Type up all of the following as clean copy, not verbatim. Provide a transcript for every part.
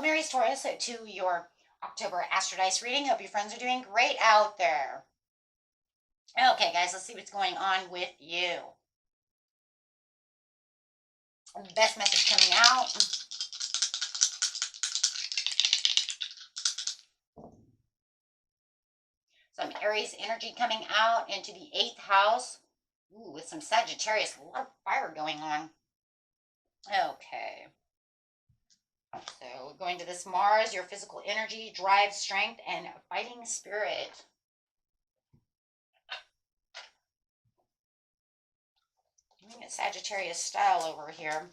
Welcome, Aries, Taurus, to your October Astro Dice reading. Hope your friends are doing great out there. Okay, guys, let's see what's going on with you. The best message coming out. Some Aries energy coming out into the 8th house. Ooh, with some Sagittarius, a lot of fire going on. Okay. So going to this Mars, your physical energy, drive, strength, and fighting spirit. Doing a Sagittarius style over here.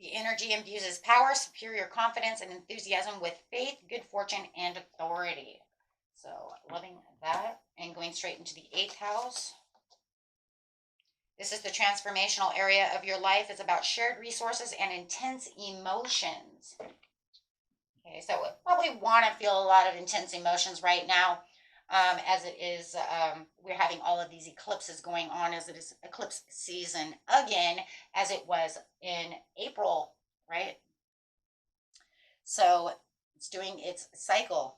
The energy infuses power, superior confidence, and enthusiasm with faith, good fortune, and authority. So loving that. And going straight into the 8th house. This is the transformational area of your life. It's about shared resources and intense emotions. Okay, so we probably want to feel a lot of intense emotions right now, as it is, we're having all of these eclipses going on, as it is eclipse season again, as it was in April, right? So it's doing its cycle,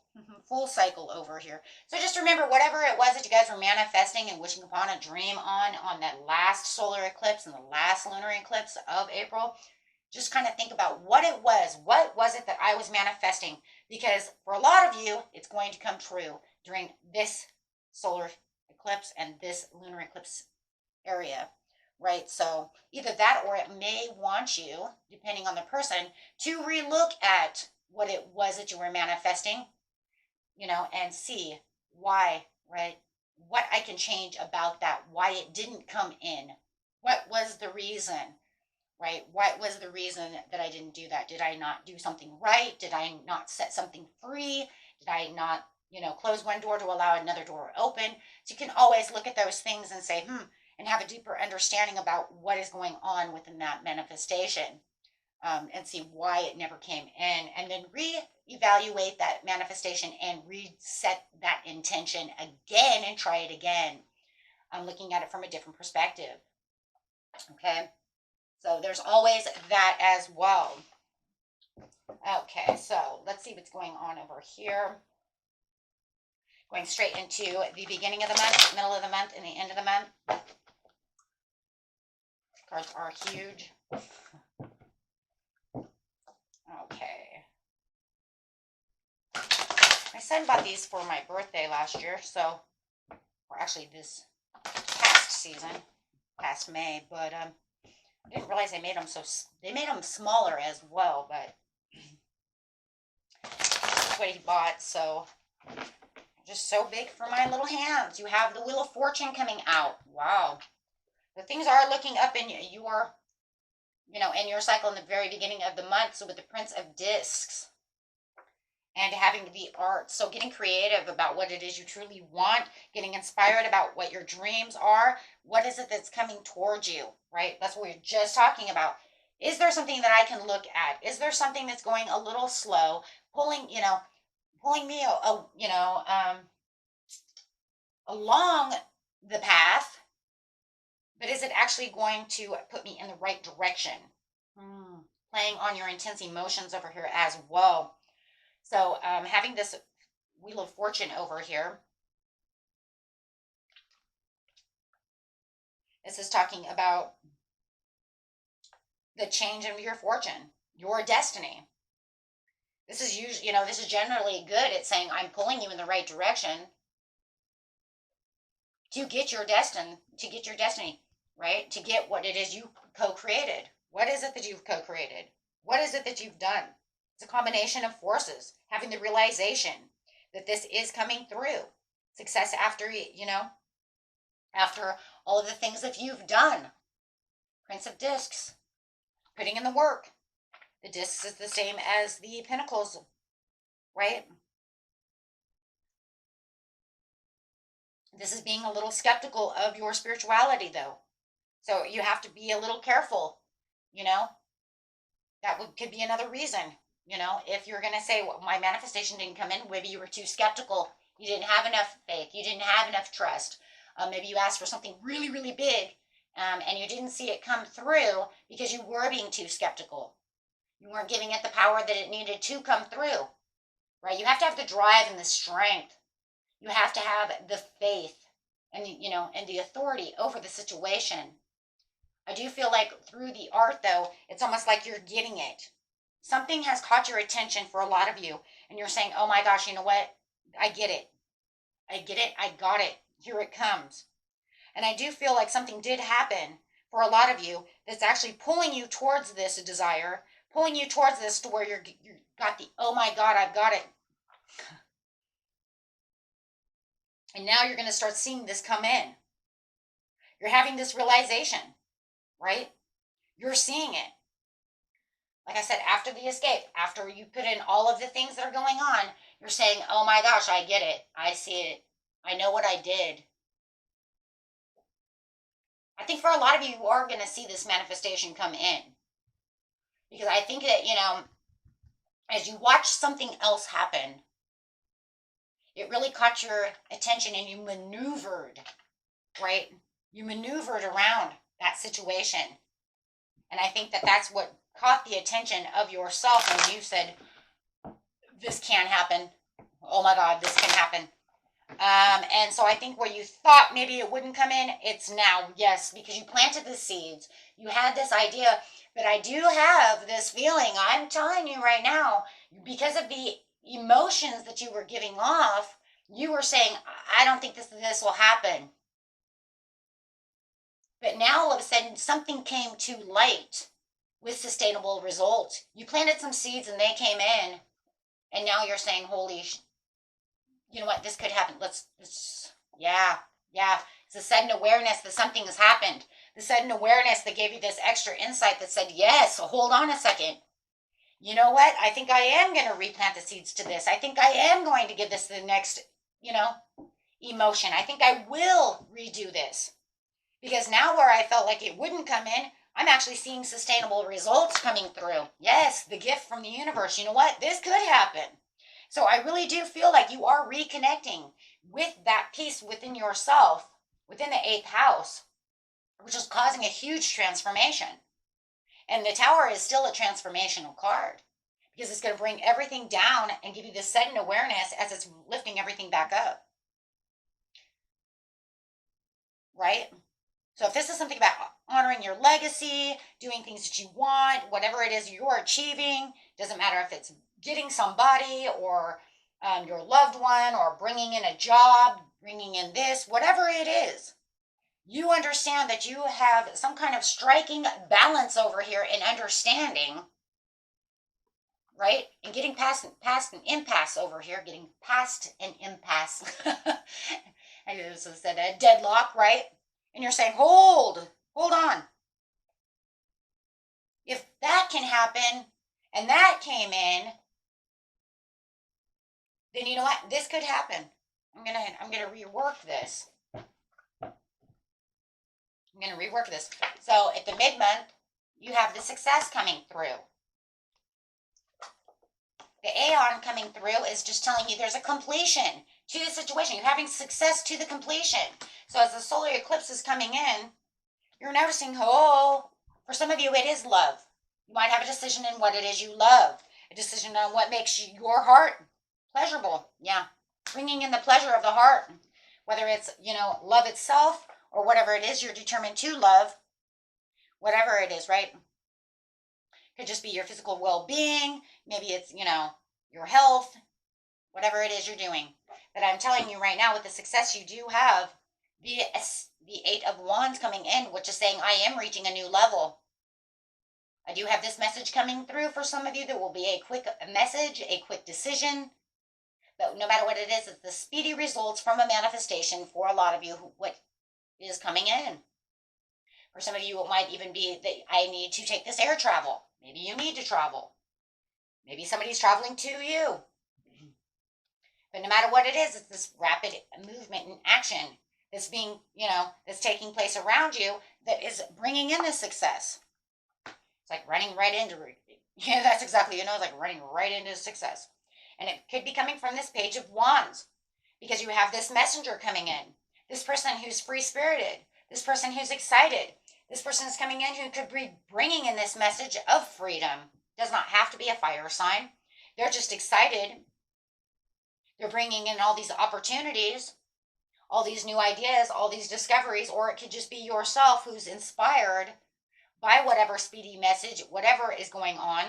full cycle over here. So just remember, whatever it was that you guys were manifesting and wishing upon a dream on that last solar eclipse and the last lunar eclipse of April, just kind of think about what it was. What was it that I was manifesting? Because for a lot of you, it's going to come true during this solar eclipse and this lunar eclipse area, right? So either that, or it may want you, depending on the person, to relook at what it was that you were manifesting, and see why, right? What I can change about that, why it didn't come in. What was the reason, right? What was the reason that I didn't do that? Did I not do something right? Did I not set something free? Did I not, close one door to allow another door open? So you can always look at those things and say, and have a deeper understanding about what is going on within that manifestation. And see why it never came in, and then reevaluate that manifestation and reset that intention again and try it again. I'm looking at it from a different perspective. Okay, so there's always that as well. Okay, so let's see what's going on over here. Going straight into the beginning of the month, middle of the month, and the end of the month. Cards are huge. Okay. My son bought these for my birthday last year, or actually this past season, past May, but I didn't realize they made them smaller as well, but that's what he bought, so just so big for my little hands. You have the Wheel of Fortune coming out. Wow. The things are looking up in your in your cycle in the very beginning of the month. So with the Prince of Discs and having the art. So getting creative about what it is you truly want, getting inspired about what your dreams are. What is it that's coming towards you, right? That's what we we're just talking about. Is there something that I can look at? Is there something that's going a little slow, pulling me, along the path, but is it actually going to put me in the right direction? Playing on your intense emotions over here as well. So having this Wheel of Fortune over here, this is talking about the change of your fortune, your destiny. This is usually, this is generally good at saying, I'm pulling you in the right direction to get your destiny, right? To get what it is you co-created. What is it that you've co-created? What is it that you've done? It's a combination of forces, having the realization that this is coming through. Success after, after all of the things that you've done. Prince of Discs, putting in the work. The discs is the same as the pentacles, right? This is being a little skeptical of your spirituality, though. So you have to be a little careful, That could be another reason, if you're going to say, well, my manifestation didn't come in, maybe you were too skeptical. You didn't have enough faith. You didn't have enough trust. Maybe you asked for something really, really big, and you didn't see it come through because you were being too skeptical. You weren't giving it the power that it needed to come through, right? You have to have the drive and the strength. You have to have the faith and, and the authority over the situation. I do feel like through the art, though, it's almost like you're getting it. Something has caught your attention for a lot of you, and you're saying, oh my gosh, you know what? I get it. I get it. I got it. Here it comes. And I do feel like something did happen for a lot of you that's actually pulling you towards this desire, pulling you towards this to where you got the, oh my God, I've got it. And now you're going to start seeing this come in. You're having this realization, right? You're seeing it. Like I said, after the escape, after you put in all of the things that are going on, you're saying, oh my gosh, I get it. I see it. I know what I did. I think for a lot of you are going to see this manifestation come in. Because I think that, as you watch something else happen, it really caught your attention and you maneuvered, right? You maneuvered around that situation. And I think that that's what caught the attention of yourself when you said, this can happen. Oh my God, this can happen. And so I think where you thought maybe it wouldn't come in, it's now, yes, because you planted the seeds. You had this idea, but I do have this feeling, I'm telling you right now, because of the emotions that you were giving off, you were saying, I don't think this will happen. But now all of a sudden, something came to light with sustainable results. You planted some seeds and they came in, and now you're saying, you know what, this could happen. Yeah. It's a sudden awareness that something has happened. The sudden awareness that gave you this extra insight that said, yes, hold on a second. You know what? I think I am going to replant the seeds to this. I think I am going to give this the next, emotion. I think I will redo this. Because now where I felt like it wouldn't come in, I'm actually seeing sustainable results coming through. Yes, the gift from the universe. You know what? This could happen. So I really do feel like you are reconnecting with that piece within yourself, within the 8th house, which is causing a huge transformation. And the Tower is still a transformational card because it's going to bring everything down and give you this sudden awareness as it's lifting everything back up. Right? So if this is something about honoring your legacy, doing things that you want, whatever it is you're achieving, doesn't matter if it's getting somebody or your loved one or bringing in a job, bringing in this, whatever it is, you understand that you have some kind of striking balance over here in understanding, right? And getting past an impasse over here, getting past an impasse. I just said a deadlock, right? And you're saying, hold on. If that can happen and that came in, then you know what? This could happen. I'm gonna rework this. So at the mid-month, you have the success coming through. The Aeon coming through is just telling you there's a completion to the situation. You're having success to the completion. So as the solar eclipse is coming in, you're noticing, for some of you, it is love. You might have a decision in what it is you love, a decision on what makes your heart pleasurable. Yeah, bringing in the pleasure of the heart, whether it's, love itself or whatever it is you're determined to love, whatever it is, right? Could just be your physical well-being. Maybe it's, your health, whatever it is you're doing. But I'm telling you right now, with the success you do have, the 8 of Wands coming in, which is saying, I am reaching a new level. I do have this message coming through for some of you that will be a quick message, a quick decision. But no matter what it is, it's the speedy results from a manifestation for a lot of you, what is coming in. For some of you, it might even be that I need to take this air travel. Maybe you need to travel. Maybe somebody's traveling to you. But no matter what it is, it's this rapid movement and action that's being, that's taking place around you that is bringing in this success. It's like running right into it. Yeah, that's exactly, it's like running right into success. And it could be coming from this Page of Wands because you have this messenger coming in. This person who's free-spirited. This person who's excited. This person is coming in who could be bringing in this message of freedom. Does not have to be a fire sign. They're just excited. They're bringing in all these opportunities, all these new ideas, all these discoveries, or it could just be yourself who's inspired by whatever speedy message, whatever is going on.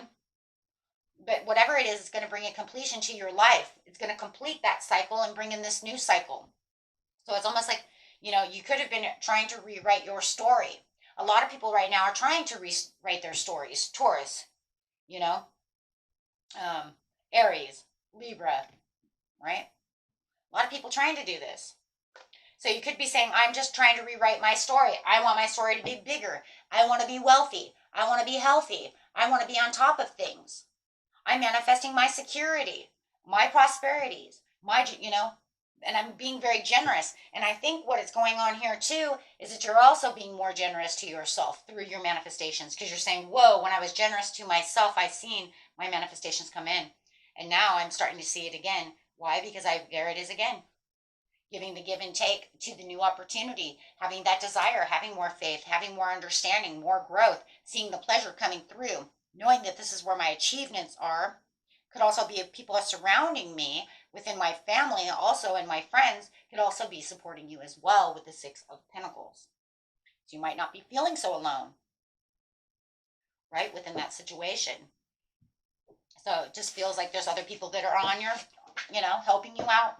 But whatever it is, it's going to bring a completion to your life. It's going to complete that cycle and bring in this new cycle. So it's almost like, you could have been trying to rewrite your story. A lot of people right now are trying to rewrite their stories. Taurus, you know, Aries, Libra, right? A lot of people trying to do this. So you could be saying, I'm just trying to rewrite my story. I want my story to be bigger. I want to be wealthy. I want to be healthy. I want to be on top of things. I'm manifesting my security, my prosperities, and I'm being very generous. And I think what is going on here too is that you're also being more generous to yourself through your manifestations, because you're saying, whoa, when I was generous to myself, I seen my manifestations come in. And now I'm starting to see it again. Why? Because there it is again. Giving the give and take to the new opportunity, having that desire, having more faith, having more understanding, more growth, seeing the pleasure coming through, knowing that this is where my achievements are. Could also be people surrounding me within my family, also, and my friends could also be supporting you as well with the Six of Pentacles. So you might not be feeling so alone, right, within that situation. So it just feels like there's other people that are on your, helping you out,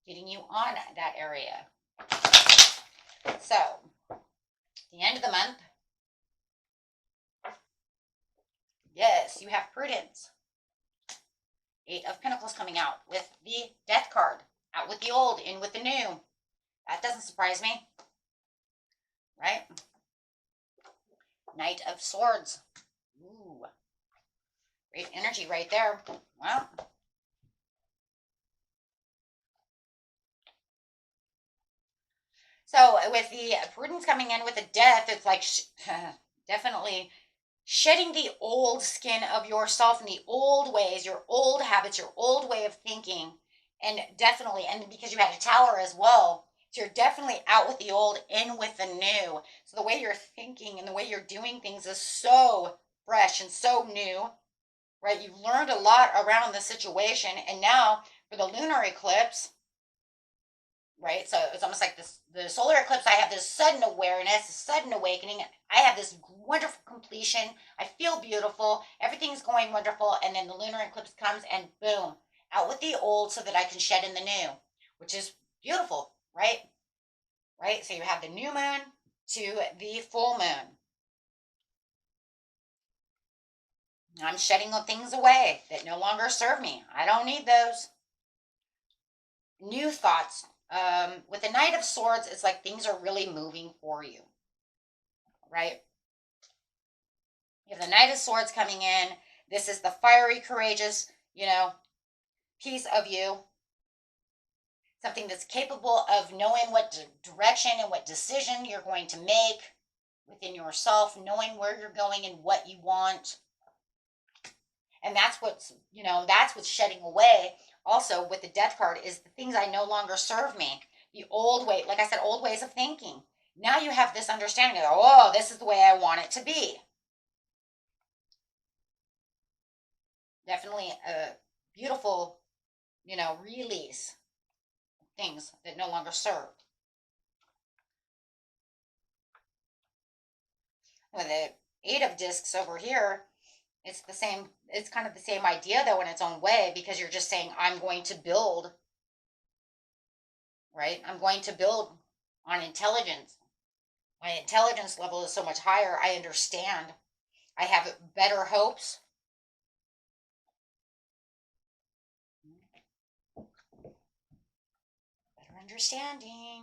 getting you on that area. So, the end of the month, yes, you have prudence. Eight of Pentacles coming out with the Death card. Out with the old, in with the new. That doesn't surprise me, right? Knight of Swords. Ooh, great energy right there. Well, so with the prudence coming in with the Death, it's like definitely shedding the old skin of yourself and the old ways, your old habits, your old way of thinking. And definitely, and because you had a Tower as well, so you're definitely out with the old, in with the new. So the way you're thinking and the way you're doing things is so fresh and so new, right? You've learned a lot around the situation. And now for the lunar eclipse, right? So it's almost like the solar eclipse, I have this sudden awareness, sudden awakening. I have this wonderful completion. I feel beautiful. Everything's going wonderful. And then the lunar eclipse comes and boom, out with the old so that I can shed in the new, which is beautiful, right? Right? So you have the new moon to the full moon. I'm shedding things away that no longer serve me. I don't need those. New thoughts. With the Knight of Swords, it's like things are really moving for you, right? You have the Knight of Swords coming in. This is the fiery, courageous, piece of you. Something that's capable of knowing what direction and what decision you're going to make within yourself, knowing where you're going and what you want. And that's what's shedding away. Also, with the Death card, is the things I no longer serve me. The old way, like I said, old ways of thinking. Now you have this understanding of, oh, this is the way I want it to be. Definitely a beautiful, release of things that no longer serve. With the Eight of Discs over here, it's kind of the same idea though in its own way, because you're just saying, I'm going to build, right? I'm going to build on intelligence. My intelligence level is so much higher. I understand. I have better hopes. Better understanding.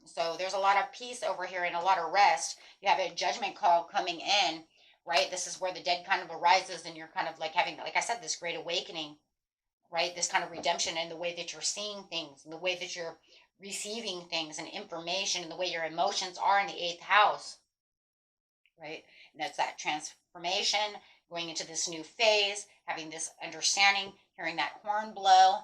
So there's a lot of peace over here and a lot of rest. You have a judgment call coming in, right? This is where the dead kind of arises, and you're kind of like having, like I said, this great awakening, right? This kind of redemption in the way that you're seeing things, and the way that you're receiving things and information, and the way your emotions are in the 8th house, right? And that's that transformation, going into this new phase, having this understanding, hearing that horn blow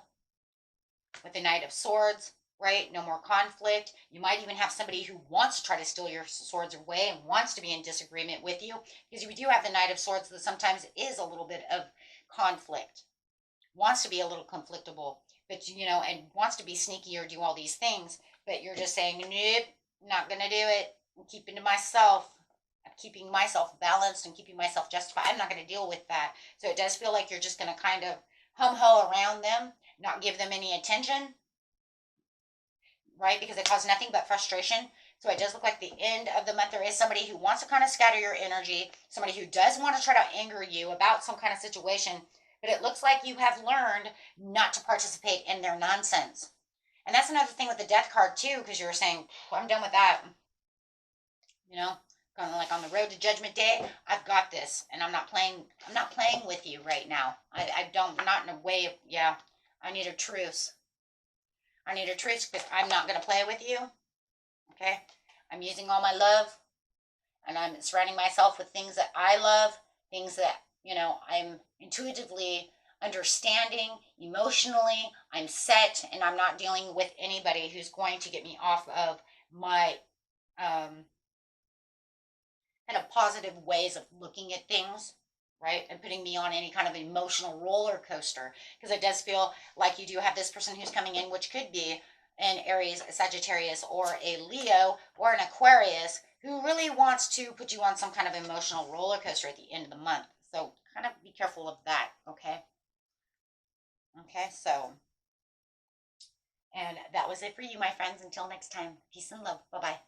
with the Knight of Swords. right? No more conflict. You might even have somebody who wants to try to steal your swords away and wants to be in disagreement with you, because we do have the Knight of Swords that sometimes is a little bit of conflict, wants to be a little conflictable, but and wants to be sneaky or do all these things, but you're just saying, nope, not gonna do it. I'm keeping to myself. I'm keeping myself balanced and keeping myself justified. I'm not going to deal with that. So it does feel like you're just going to kind of hum-ho around them, not give them any attention, right? Because it caused nothing but frustration. So it does look like the end of the month there is somebody who wants to kind of scatter your energy, somebody who does want to try to anger you about some kind of situation, but it looks like you have learned not to participate in their nonsense. And that's another thing with the death card too, because you're saying, I'm done with that. Kind of like on the road to Judgment Day, I've got this, and I'm not playing with you right now. I don't, not in a way of, yeah, I need a truce. I need a truce because I'm not going to play with you. Okay. I'm using all my love, and I'm surrounding myself with things that I love, things that, I'm intuitively understanding, emotionally, I'm set, and I'm not dealing with anybody who's going to get me off of my, kind of positive ways of looking at things, right? And putting me on any kind of emotional roller coaster. Because it does feel like you do have this person who's coming in, which could be an Aries, a Sagittarius, or a Leo, or an Aquarius, who really wants to put you on some kind of emotional roller coaster at the end of the month. So kind of be careful of that, okay? Okay, so, and that was it for you, my friends. Until next time, peace and love. Bye-bye.